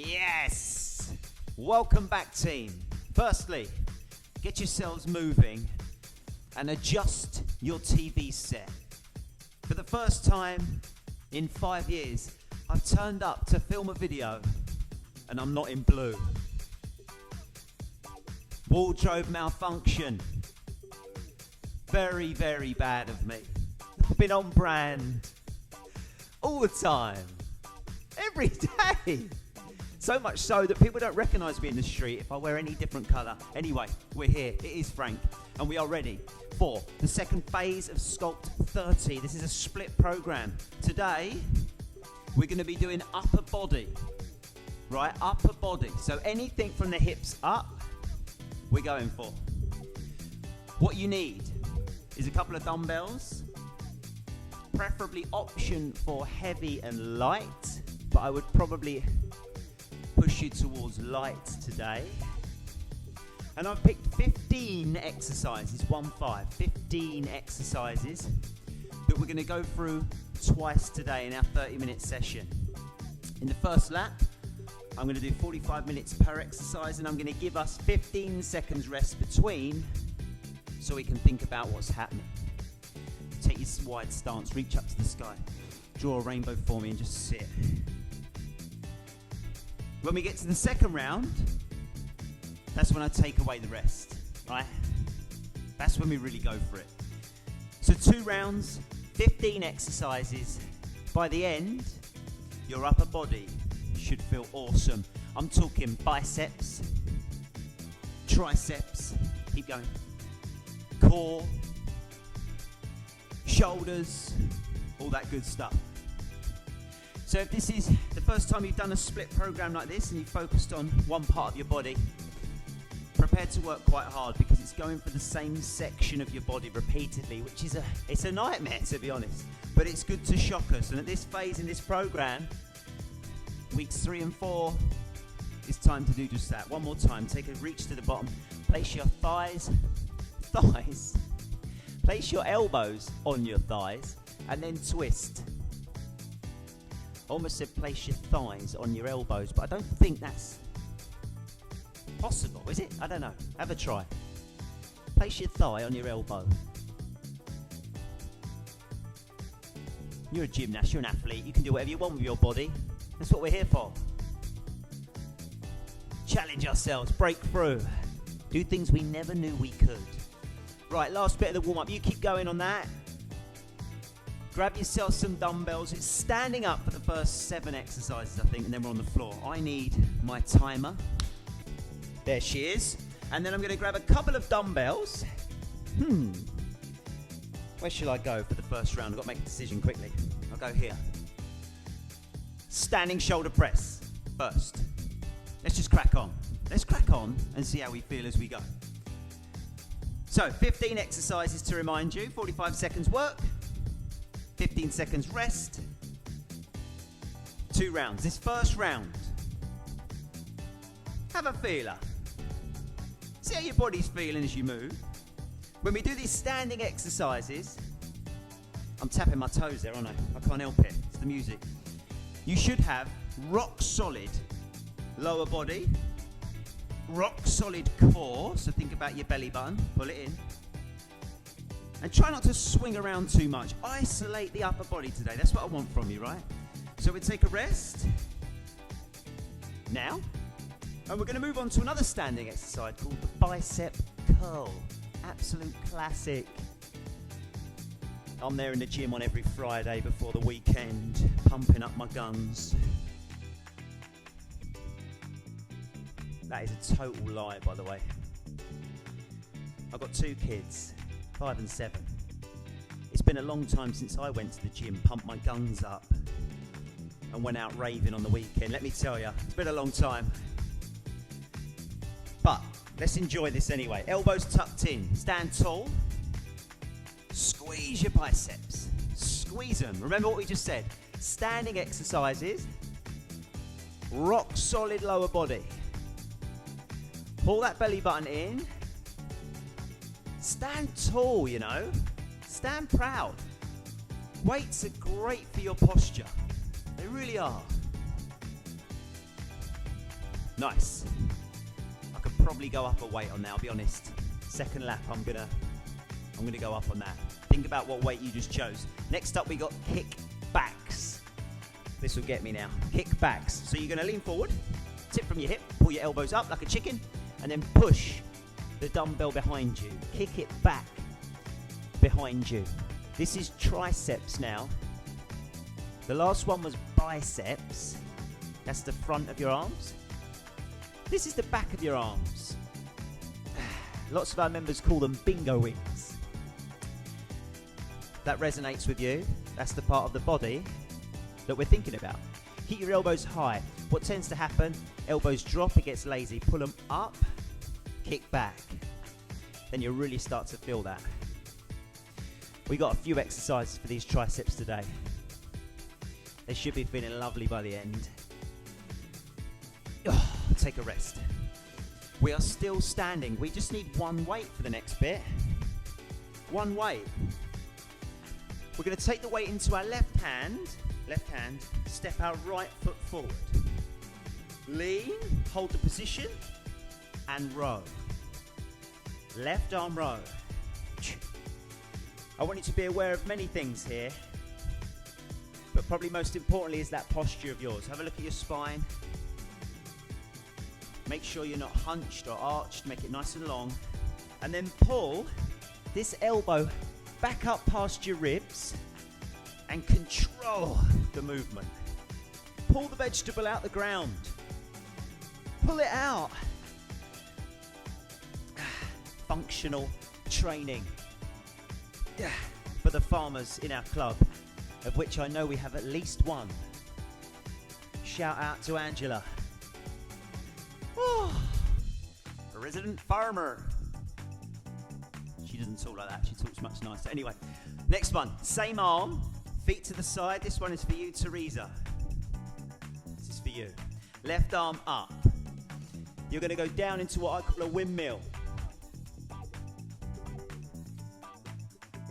Yes! Welcome back, team. Firstly, get yourselves moving and adjust your TV set. For the first time in 5 years, I've turned up to film a video and I'm not in blue. Wardrobe malfunction. Very, very bad of me. I've been on brand all the time, every day. So much so that people don't recognise me in the street if I wear any different colour. Anyway, we're here. It is Frank, and we are ready for the second phase of Sculpt 30. This is a split program. Today, we're going to be doing upper body, right? Upper body. So anything from the hips up, we're going for. What you need is a couple of dumbbells, preferably option for heavy and light, but I would probably push you towards light today. And I've picked 15 exercises, 15 exercises that we're going to go through twice today in our 30-minute session. In the first lap, I'm going to do 45 minutes per exercise, and I'm going to give us 15 seconds rest between so we can think about what's happening. Take your wide stance, reach up to the sky, draw a rainbow for me and just sit. When we get to the second round, that's when I take away the rest, right? That's when we really go for it. So 2 rounds, 15 exercises. By the end, your upper body should feel awesome. I'm talking biceps, triceps, keep going, core, shoulders, all that good stuff. So if this is the first time you've done a split program like this and you've focused on one part of your body, prepare to work quite hard because it's going for the same section of your body repeatedly, which is it's a nightmare, to be honest. But it's good to shock us. And at this phase in this program, weeks 3 and 4, it's time to do just that. One more time, take a reach to the bottom, place your thighs, place your elbows on your thighs, and then twist. Almost said place your thighs on your elbows, but I don't think that's possible, is it? I don't know. Have a try. Place your thigh on your elbow. You're a gymnast, you're an athlete, you can do whatever you want with your body. That's what we're here for. Challenge ourselves, break through, do things we never knew we could. Right, last bit of the warm-up. You keep going on that. Grab yourself some dumbbells. It's standing up for the first 7 exercises, I think, and then we're on the floor. I need my timer. There she is. And then I'm going to grab a couple of dumbbells. Where shall I go for the first round? I've got to make a decision quickly. I'll go here. Standing shoulder press first. Let's just crack on. Let's crack on and see how we feel as we go. So, 15 exercises to remind you. 45 seconds work. 15 seconds rest. 2 rounds. This first round, have a feeler. See how your body's feeling as you move. When we do these standing exercises, I'm tapping my toes there, aren't I? I can't help it. It's the music. You should have rock solid lower body, rock solid core. So think about your belly button. Pull it in. And try not to swing around too much. Isolate the upper body today. That's what I want from you, right? So we take a rest now. And we're going to move on to another standing exercise called the bicep curl. Absolute classic. I'm there in the gym on every Friday before the weekend, pumping up my guns. That is a total lie, by the way. I've got 2 kids. 5 and 7. It's been a long time since I went to the gym, pumped my guns up, and went out raving on the weekend. Let me tell you, it's been a long time. But let's enjoy this anyway. Elbows tucked in. Stand tall. Squeeze your biceps. Squeeze them. Remember what we just said. Standing exercises. Rock solid lower body. Pull that belly button in. Stand tall, you know. Stand proud. Weights are great for your posture. They really are. Nice. I could probably go up a weight on that, I'll be honest. Second lap, I'm gonna go up on that. Think about what weight you just chose. Next up, we got kick backs. This will get me now. Kick backs. So you're gonna lean forward, tip from your hip, pull your elbows up like a chicken, and then push the dumbbell behind you. Kick it back behind you. This is triceps now. The last one was biceps. That's the front of your arms. This is the back of your arms. Lots of our members call them bingo wings. That resonates with you. That's the part of the body that we're thinking about. Keep your elbows high. What tends to happen, elbows drop, it gets lazy. Pull them up, kick back. Then you'll really start to feel that. We got a few exercises for these triceps today. They should be feeling lovely by the end. Oh, take a rest. We are still standing. We just need one weight for the next bit. One weight. We're going to take the weight into our left hand, step our right foot forward. Lean, hold the position, and row. Left arm row. I want you to be aware of many things here, but probably most importantly is that posture of yours. Have a look at your spine. Make sure you're not hunched or arched, make it nice and long. And then pull this elbow back up past your ribs and control the movement. Pull the vegetable out the ground. Pull it out. Functional training for the farmers in our club, of which I know we have at least one. Shout out to Angela. Oh, a resident farmer. She doesn't talk like that, she talks much nicer. Anyway, next one, same arm, feet to the side. This one is for you, Teresa. This is for you. Left arm up. You're going to go down into what I call a windmill.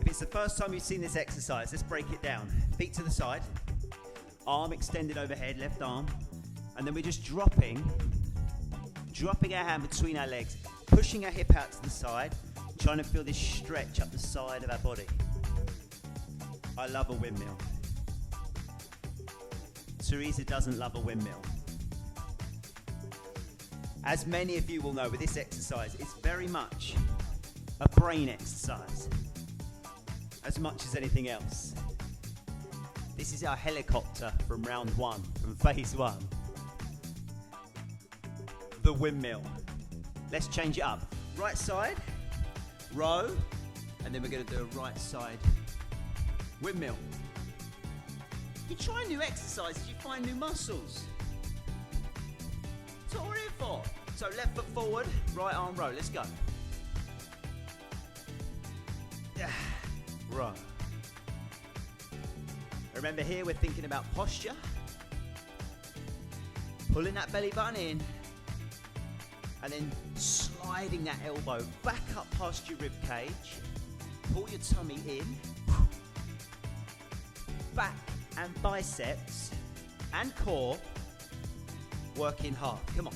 If it's the first time you've seen this exercise, let's break it down. Feet to the side, arm extended overhead, left arm, and then we're just dropping our hand between our legs, pushing our hip out to the side, trying to feel this stretch up the side of our body. I love a windmill. Teresa doesn't love a windmill. As many of you will know with this exercise, it's very much a brain exercise, as much as anything else. This is our helicopter from round one, from phase one. The windmill. Let's change it up. Right side, row, and then we're going to do a right side windmill. You try new exercises, you find new muscles. That's what we're here for. So left foot forward, right arm row. Let's go. Row. Remember here we're thinking about posture. Pulling that belly button in. And then sliding that elbow back up past your rib cage. Pull your tummy in. Back and biceps and core working hard. Come on.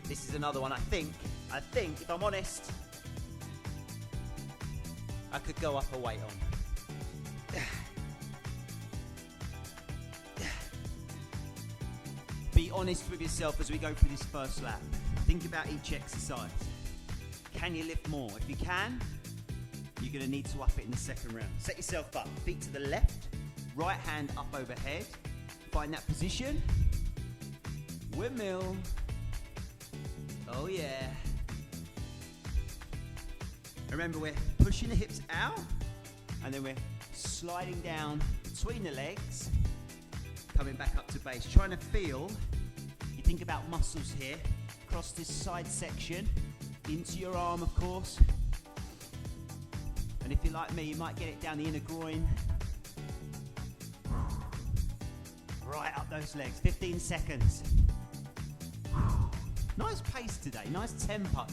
This is another one I think, if I'm honest, I could go up a weight on. Be honest with yourself as we go through this first lap. Think about each exercise. Can you lift more? If you can, you're going to need to up it in the second round. Set yourself up. Feet to the left, right hand up overhead. Find that position. Windmill. Oh yeah. Remember, we're pushing the hips out and then we're sliding down between the legs, coming back up to base. Trying to feel, you think about muscles here, across this side section, into your arm of course. And if you're like me, you might get it down the inner groin. Right up those legs, 15 seconds. Nice pace today, nice tempo.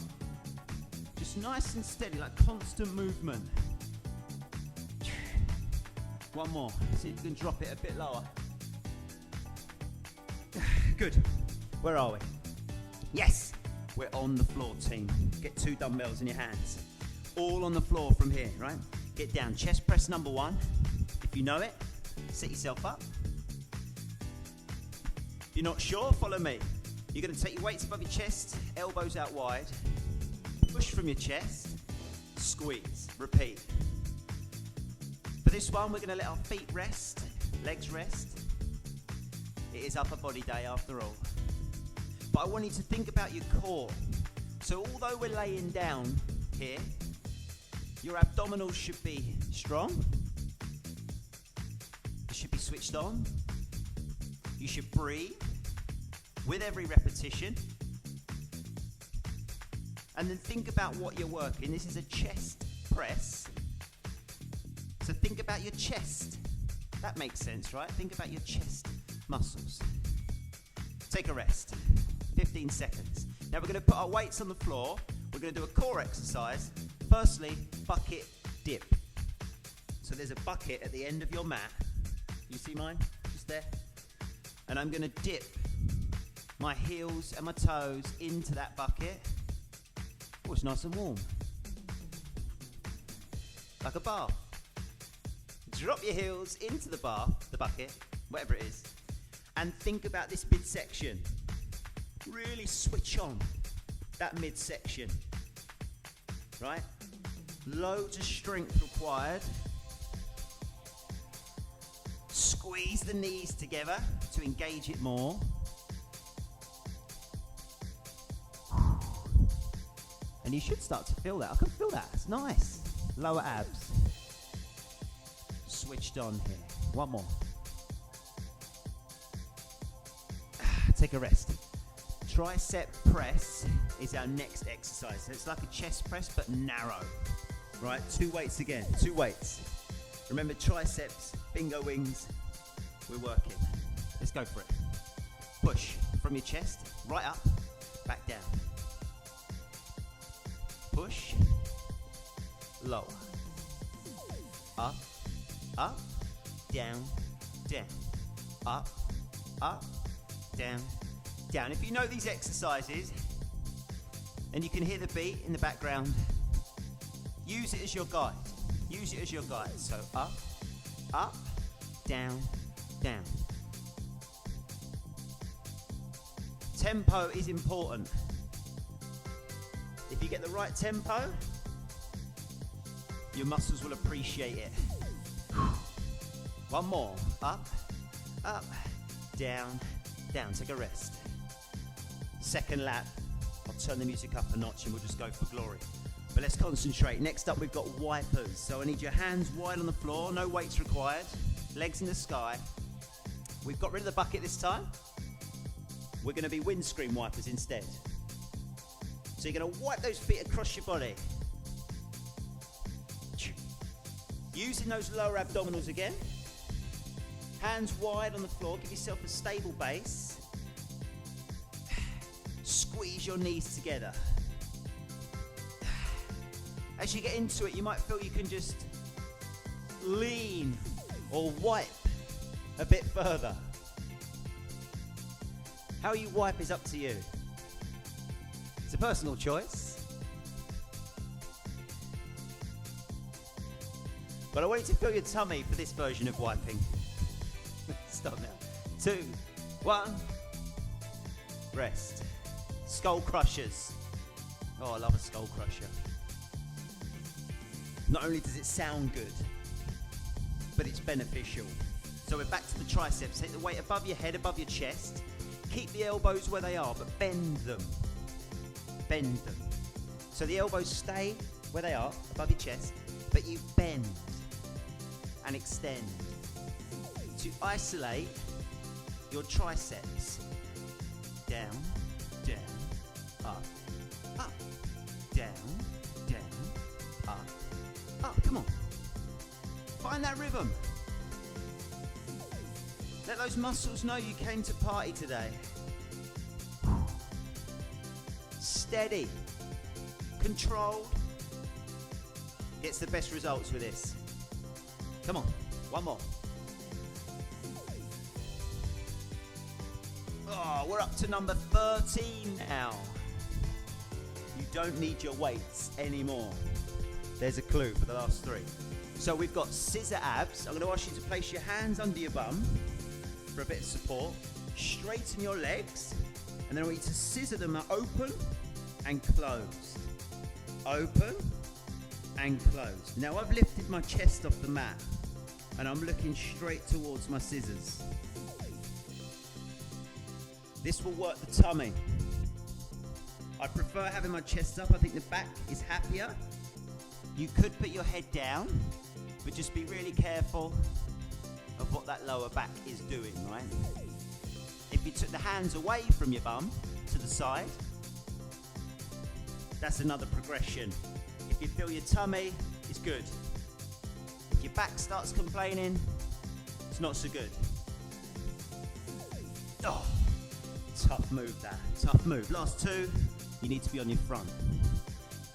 Just nice and steady, like constant movement. One more, see if you can drop it a bit lower. Good. Where are we? Yes, we're on the floor, team. Get 2 dumbbells in your hands. All on the floor from here, right? Get down. Chest press number 1. If you know it, set yourself up. If you're not sure, follow me. You're going to take your weights above your chest, elbows out wide. Push from your chest. Squeeze. Repeat. For this one, we're going to let our feet rest, legs rest. It is upper body day after all. But I want you to think about your core. So although we're laying down here, your abdominals should be strong. It should be switched on. You should breathe with every repetition. And then think about what you're working. This is a chest press. So think about your chest. That makes sense, right? Think about your chest muscles. Take a rest. 15 seconds. Now we're going to put our weights on the floor. We're going to do a core exercise. Firstly, bucket dip. So there's a bucket at the end of your mat. You see mine? Just there. And I'm going to dip my heels and my toes into that bucket. Oh, it's nice and warm. Like a bath. Drop your heels into the bucket, whatever it is, and think about this midsection. Really switch on that midsection, right? Loads of strength required. Squeeze the knees together to engage it more. And you should start to feel that. I can feel that. It's nice. Lower abs. Switched on here. One more. Take a rest. Tricep press is our next exercise. So it's like a chest press but narrow. Right? 2 weights again. 2 weights. Remember triceps, bingo wings. We're working. Let's go for it. Push from your chest, right up, back down. Push, lower, up, up, down, down, up, up, down, down. If you know these exercises and you can hear the beat in the background, use it as your guide. Use it as your guide. So up, up, down, down. Tempo is important. If you get the right tempo, your muscles will appreciate it. One more. Up, up, down, down. Take a rest. Second lap. I'll turn the music up a notch and we'll just go for glory. But let's concentrate. Next up, we've got wipers. So I need your hands wide on the floor. No weights required. Legs in the sky. We've got rid of the bucket this time. We're going to be windscreen wipers instead. So you're going to wipe those feet across your body. Using those lower abdominals again. Hands wide on the floor. Give yourself a stable base. Squeeze your knees together. As you get into it, you might feel you can just lean or wipe a bit further. How you wipe is up to you. It's a personal choice. But I want you to feel your tummy for this version of wiping. Stop now. 2, 1. Rest. Skull crushers. Oh, I love a skull crusher. Not only does it sound good, but it's beneficial. So we're back to the triceps. Take the weight above your head, above your chest. Keep the elbows where they are, but bend them. Bend them. So the elbows stay where they are, above your chest, but you bend and extend to isolate your triceps. Down, down, up, up, down, down, up, up. Come on. Find that rhythm. Let those muscles know you came to party today. Steady, controlled, gets the best results with this. Come on, one more. Oh, Oh, we're up to number 13 now. You don't need your weights anymore. There's a clue for the last 3. So we've got scissor abs. I'm going to ask you to place your hands under your bum for a bit of support. Straighten your legs, and then I want you to scissor them open and closed. Open and closed. Now I've lifted my chest off the mat, and I'm looking straight towards my scissors. This will work the tummy. I prefer having my chest up. I think the back is happier. You could put your head down, but just be really careful of what that lower back is doing, right? If you took the hands away from your bum to the side, that's another progression. If you feel your tummy, it's good. If your back starts complaining, it's not so good. Oh, tough move that, tough move. Last 2, you need to be on your front.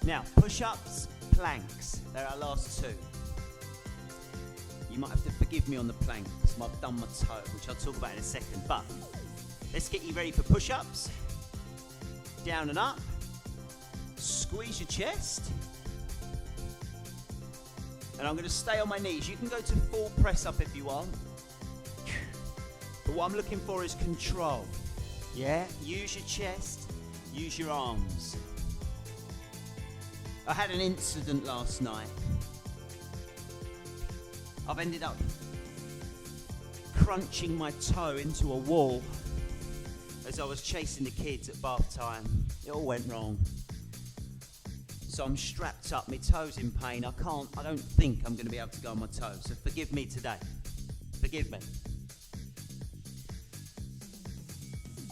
Now, push-ups, planks, they're our last 2. You might have to forgive me on the plank, because I've done my toe, which I'll talk about in a second, but let's get you ready for push-ups. Down and up. Squeeze your chest. And I'm going to stay on my knees. You can go to full press up if you want. But what I'm looking for is control. Yeah? Use your chest. Use your arms. I had an incident last night. I've ended up crunching my toe into a wall as I was chasing the kids at bath time. It all went wrong. So I'm strapped up, my toe's in pain. I don't think I'm gonna be able to go on my toes. So forgive me today. Forgive me.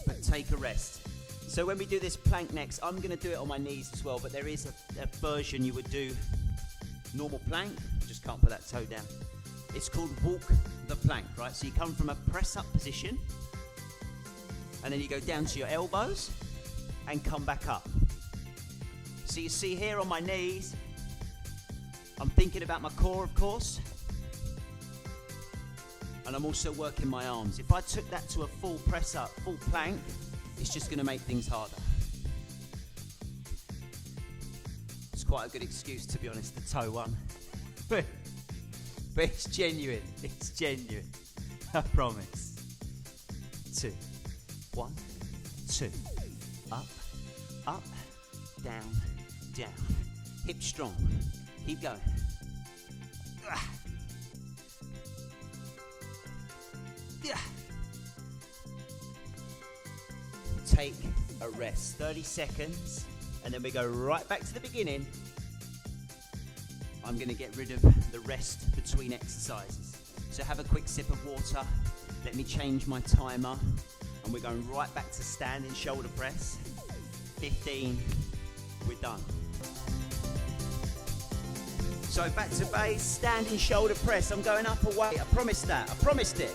But take a rest. So when we do this plank next, I'm gonna do it on my knees as well, but there is a version you would do normal plank, just can't put that toe down. It's called walk the plank, right? So you come from a press up position, and then you go down to your elbows and come back up. So you see here on my knees, I'm thinking about my core, of course, and I'm also working my arms. If I took that to a full press up, full plank, it's just going to make things harder. It's quite a good excuse, to be honest, the toe one. But it's genuine, it's genuine, I promise. 2, 1, 2, up, up, down, down. Hips strong, keep going. Take a rest, 30 seconds, and then we go right back to the beginning. I'm going to get rid of the rest between exercises. So have a quick sip of water, let me change my timer, and we're going right back to standing shoulder press. 15, we're done. So back to base, standing shoulder press. I'm going up a weight, I promised that, I promised it.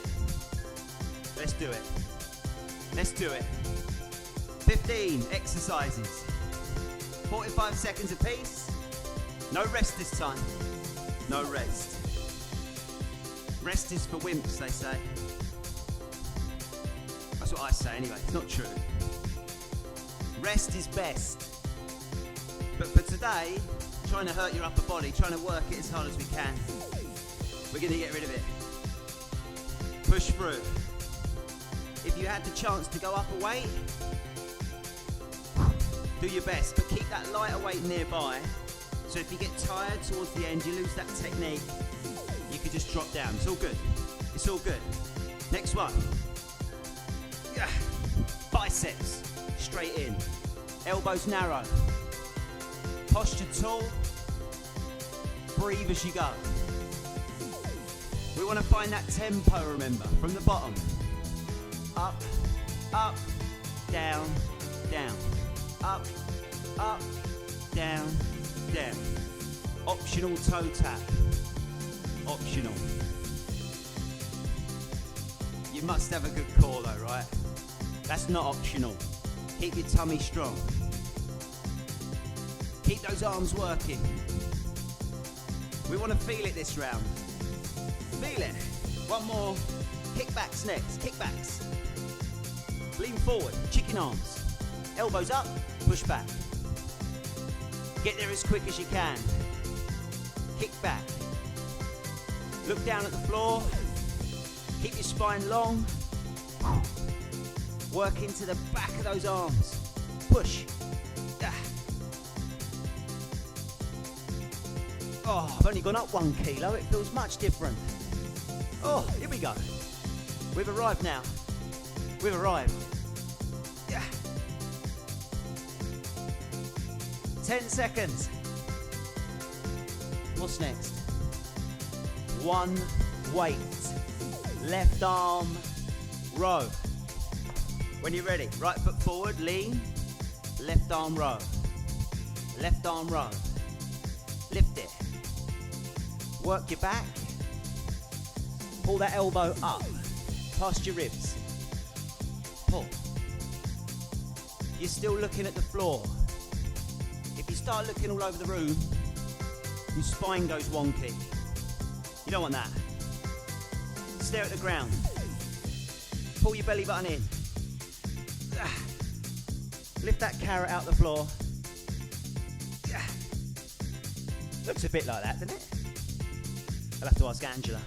Let's do it. Let's do it. 15 exercises, 45 seconds apiece. No rest this time. No rest. Rest is for wimps, they say. That's what I say anyway. It's not true. Rest is best. But for today, trying to hurt your upper body, trying to work it as hard as we can. We're going to get rid of it. Push through. If you had the chance to go up a weight, do your best, but keep that lighter weight nearby. So if you get tired towards the end, you lose that technique, you could just drop down. It's all good. It's all good. Next one. Biceps, straight in. Elbows narrow. Posture tall. Breathe as you go. We want to find that tempo, remember, from the bottom. Up, up, down, down. Up, up, down, down. Optional toe tap. Optional. You must have a good core though, right? That's not optional. Keep your tummy strong. Keep those arms working. We want to feel it this round. Feel it. One more. Kickbacks next. Kickbacks. Lean forward, chicken arms. Elbows up, push back. Get there as quick as you can. Kick back. Look down at the floor. Keep your spine long. Work into the back of those arms. Push. Oh, I've only gone up 1 kilo. It feels much different. Oh, here we go. We've arrived now. We've arrived. 10 seconds. What's next? 1 weight. Left arm row. When you're ready, right foot forward, lean. Left arm row. Left arm row. Lift it. Work your back. Pull that elbow up, past your ribs. Pull. You're still looking at the floor. If you start looking all over the room, your spine goes wonky. You don't want that. Stare at the ground. Pull your belly button in. Lift that carrot out the floor. Looks a bit like that, doesn't it? I'll have to ask Angela.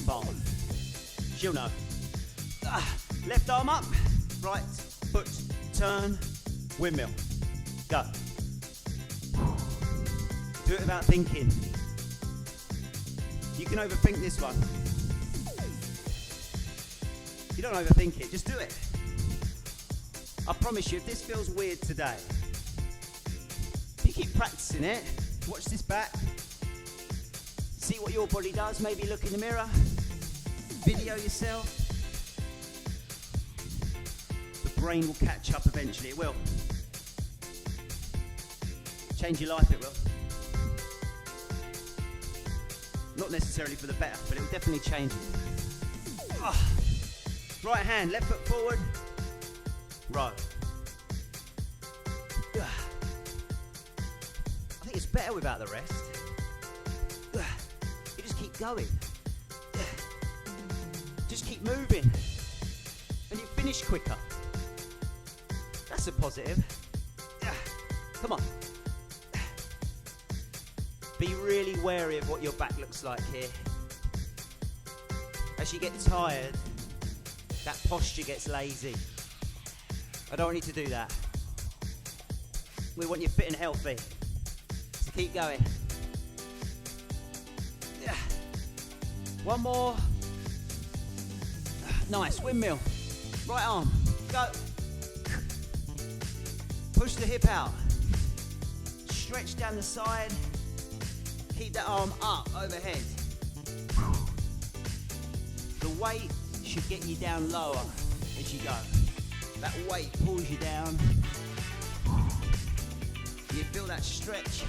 Fine. She'll know. Left arm up. Right foot turn. Windmill. Go. Do it without thinking. You can overthink this one. You don't overthink it, just do it. I promise you, if this feels weird today, if you keep practicing it, watch this back, see what your body does, maybe look in the mirror, video yourself. The brain will catch up eventually, it will. Change your life, it will. Not necessarily for the better, but it will definitely change it. Right hand, left foot forward, row. I think it's better without the rest. You just keep going. Just keep moving. And you finish quicker. That's a positive. Come on. Be really wary of what your back looks like here. As you get tired, that posture gets lazy. I don't want you to do that. We want you fit and healthy. So keep going. One more. Nice, windmill. Right arm, go. Push the hip out. Stretch down the side. Keep that arm up overhead. The weight should get you down lower as you go. That weight pulls you down. You feel that stretch.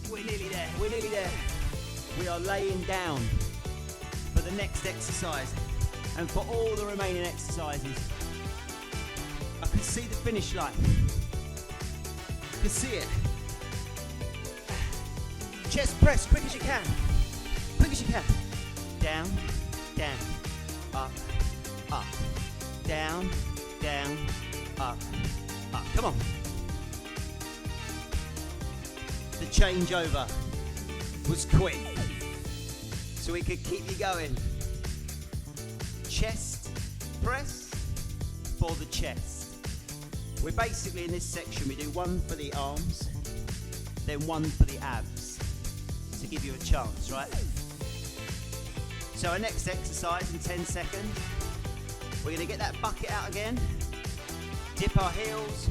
We're nearly there, we're nearly there. We are laying down for the next exercise and for all the remaining exercises. I can see the finish line. I can see it. Chest press, quick as you can. Quick as you can. Down, down, up, up. Down, down, up, up. Come on. The changeover was quick, so we could keep you going. Chest press for the chest. We're basically in this section, we do one for the arms, then one for the abs, to give you a chance, right? So our next exercise in 10 seconds, we're gonna get that bucket out again, dip our heels,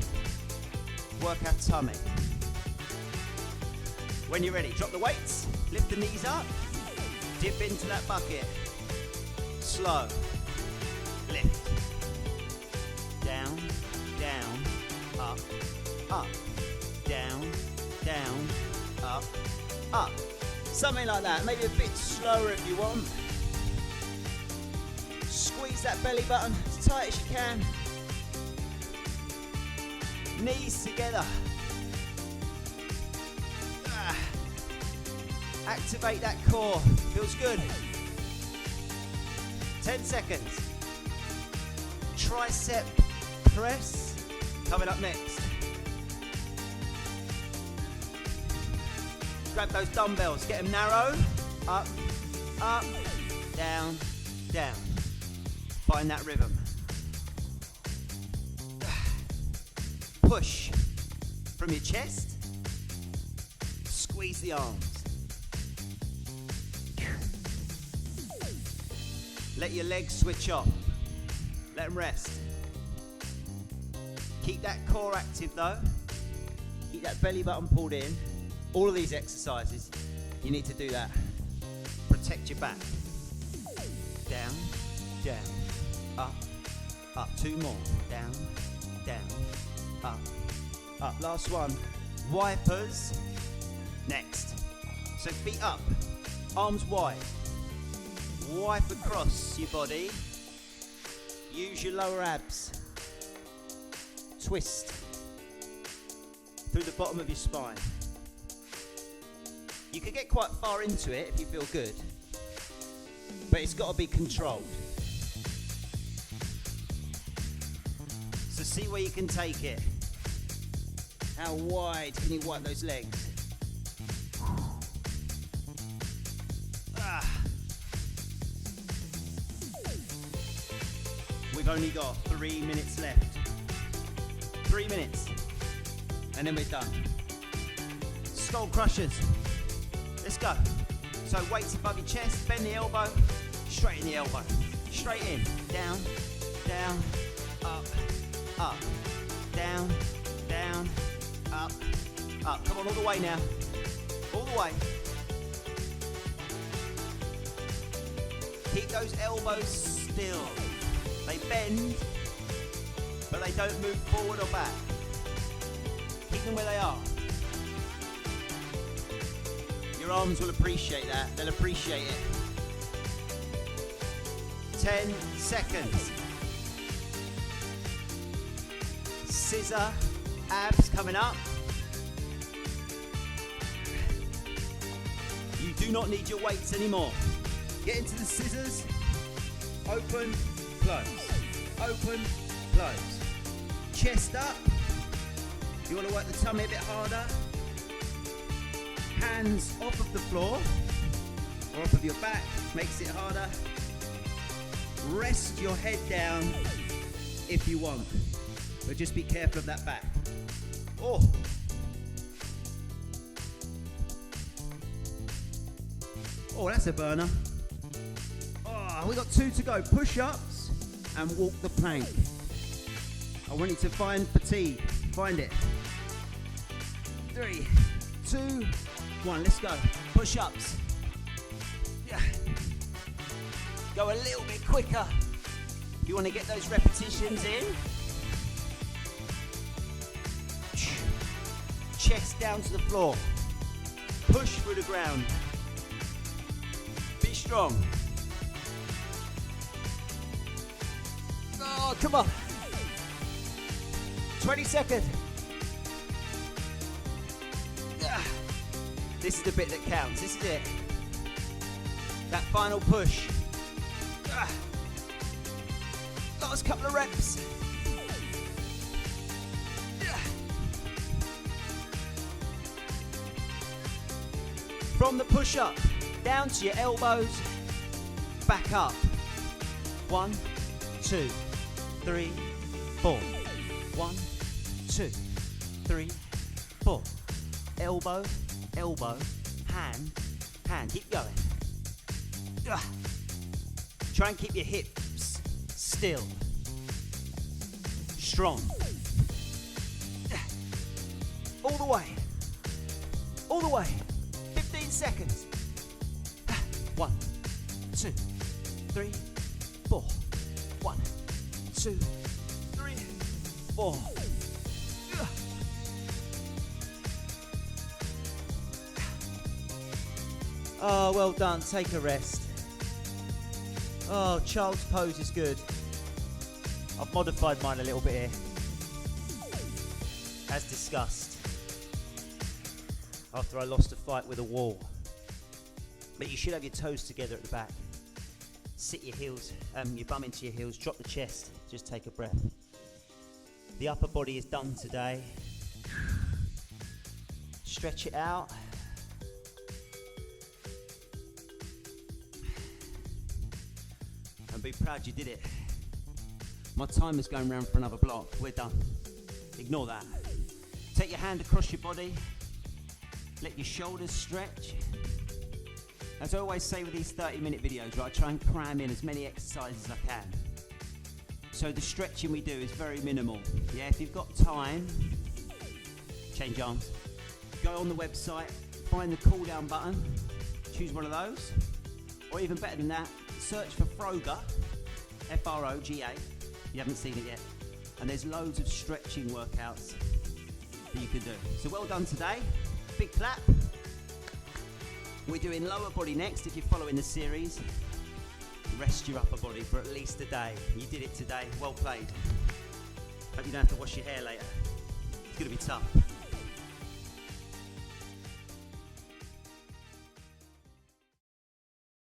work our tummy. When you're ready, drop the weights, lift the knees up, dip into that bucket. Slow, lift, down, down, up, up, down, down, up, up. Something like that, maybe a bit slower if you want. Squeeze that belly button as tight as you can. Knees together. Activate that core. Feels good. 10 seconds. Tricep press coming up next. Grab those dumbbells, get them narrow. Up, up, down, down. Find that rhythm. Push from your chest. Squeeze the arms. Let your legs switch off. Let them rest. Keep that core active though. Keep that belly button pulled in. All of these exercises, you need to do that. Protect your back. Down, down, up, up. 2 more. Down, down, up, up. Last one. Wipers. Next. So feet up, arms wide. Wipe across your body. Use your lower abs. Twist through the bottom of your spine. You could get quite far into it if you feel good, but it's got to be controlled. So see where you can take it. How wide can you wipe those legs? We've only got 3 minutes left. 3 minutes. And then we're done. Skull crushers. Let's go. So weights above your chest, bend the elbow, straighten the elbow. Straight in, down, down, up, up, down, down, up, up. Come on, all the way now. All the way. Keep those elbows still. They bend, but they don't move forward or back. Keep them where they are. Your arms will appreciate that. They'll appreciate it. 10 seconds. Scissor abs coming up. You do not need your weights anymore. Get into the scissors. Open, close. Open, close. Chest up. You want to work the tummy a bit harder. Hands off of the floor or off of your back, makes it harder. Rest your head down if you want, but just be careful of that back. Oh. Oh, that's a burner. Oh, we got 2 to go. Push-ups and walk the plank. I want you to find fatigue. Find it. 3, 2, 1. Let's go. Push-ups. Yeah. Go a little bit quicker. If you want to get those repetitions in. Chest down to the floor. Push through the ground. Be strong. Oh, come on. 20 seconds. This is the bit that counts. This is it. That final push. Last couple of reps. From the push-up, down to your elbows, back up. 1, 2, 3, 4. 1, 2, 3, 4. Elbow, elbow, hand, hand. Keep going. Try and keep your hips still. Strong. All the way. All the way. 15 seconds. 1, 2, 3, 4. 1, 2, 3, 4. Oh, well done. Take a rest. Oh, child's pose is good. I've modified mine a little bit here, as discussed, after I lost a fight with a wall. But you should have your toes together at the back. Sit your heels, your bum into your heels, drop the chest, just take a breath. The upper body is done today. Stretch it out. And be proud you did it. My timer's going round for another block. We're done. Ignore that. Take your hand across your body. Let your shoulders stretch. As I always say with these 30-minute videos, right, I try and cram in as many exercises as I can. So the stretching we do is very minimal. Yeah, if you've got time, change arms. Go on the website, find the cool down button, choose one of those. Or even better than that, search for Froga, F-R-O-G-A. You haven't seen it yet. And there's loads of stretching workouts that you can do. So well done today. Big clap. We're doing lower body next if you're following the series. Rest your upper body for at least a day. You did it today. Well played. Hope you don't have to wash your hair later. It's going to be tough.